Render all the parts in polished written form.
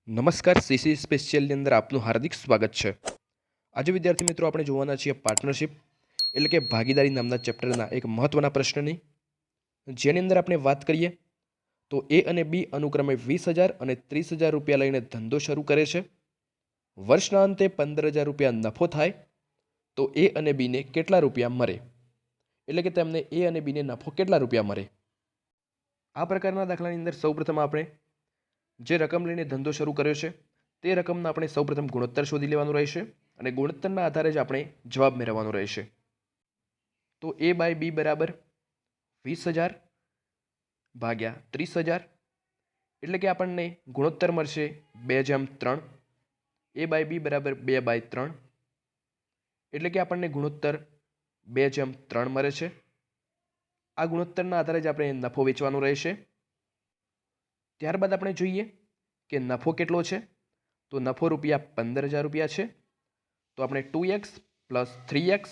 નમસ્કાર સીસી સ્પેશિયલની અંદર આપનું હાર્દિક સ્વાગત છે। આજે વિદ્યાર્થી મિત્રો આપણે જોવાના છીએ પાર્ટનરશિપ એટલે કે ભાગીદારી નામના ચેપ્ટરના એક મહત્વના પ્રશ્નની, જેની અંદર આપણે વાત કરીએ તો એ અને બી અનુક્રમે 20,000 અને 30,000 રૂપિયા લઈને ધંધો શરૂ કરે છે। વર્ષના અંતે 15,000 રૂપિયા નફો થાય તો એ અને બીને કેટલા રૂપિયા મળે, એટલે કે તેમને એ અને બીને નફો કેટલા રૂપિયા મળે। આ પ્રકારના દાખલાની અંદર સૌપ્રથમ આપણે જે રકમ લઈને ધંધો શરૂ કર્યો છે તે રકમના આપણે સૌપ્રથમ ગુણોત્તર શોધી લેવાનું રહેશે અને ગુણોત્તરના આધારે જ આપણે જવાબ મેળવવાનો રહેશે। તો એ બાય બી બરાબર 20,000 ભાગ્યા 30,000 એટલે કે આપણને ગુણોત્તર મળશે 2/3। એ બાય બી બરાબર 2/3 એટલે કે આપણને ગુણોત્તર 2/3 મળે છે। આ ગુણોત્તરના આધારે જ આપણે નફો વેચવાનો રહેશે। ત્યારબાદ આપણે જોઈએ કે નફો કેટલો છે, તો નફો રૂપિયા 15,000 રૂપિયા છે, તો આપણે 2x + 3x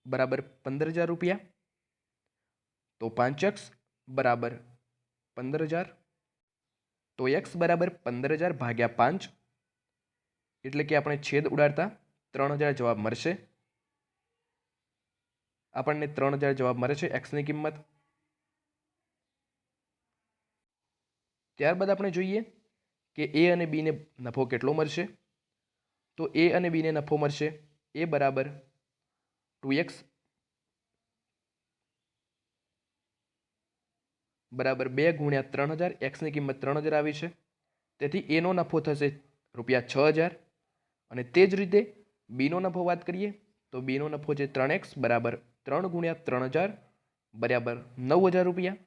બરાબર 15,000 રૂપિયા, તો 5x બરાબર 15,000, તો x બરાબર 15,000 ભાગ્યા 5 એટલે કે આપણે છેદ ઉડાડતા 3,000 જવાબ મળશે। આપણને 3,000 જવાબ મળે છે એક્સની કિંમત। ત્યારબાદ આપણે જોઈએ કે એ અને બીને નફો કેટલો મળશે, તો એ અને બીને નફો મળશે એ બરાબર 2x બરાબર 2 ગુણ્યા 3,000, એક્સની કિંમત 3,000 આવી છે, તેથી એનો નફો થશે રૂપિયા 6,000। અને તે જ રીતે બીનો નફો વાત કરીએ તો બીનો નફો છે 3x બરાબર 3 ગુણ્યા 3,000 બરાબર 9,000 રૂપિયા।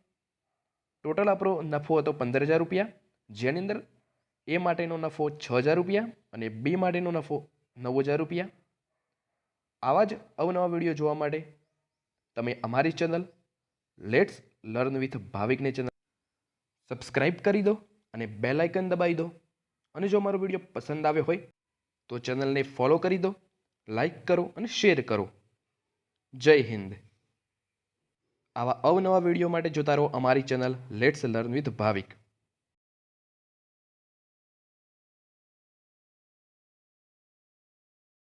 ટોટલ આપણો નફો હતો 15,000 રૂપિયા, જેની અંદર એ માટેનો નફો 6,000 રૂપિયા અને બી માટેનો નફો 9,000 રૂપિયા। આવા જ અવનવા વિડીયો જોવા માટે તમે અમારી ચેનલ લેટ્સ લર્ન વિથ ભાવિકની ચેનલ સબસ્ક્રાઇબ કરી દો અને બેલ આઇકન દબાવી દો। અને જો અમારો વિડીયો પસંદ આવ્યો હોય તો ચેનલને ફોલો કરી દો, લાઈક કરો અને શેર કરો। જય હિન્દ। આવા અવનવા વિડીયો માટે જોતા રહો અમારી channel let's learn with Bhavik.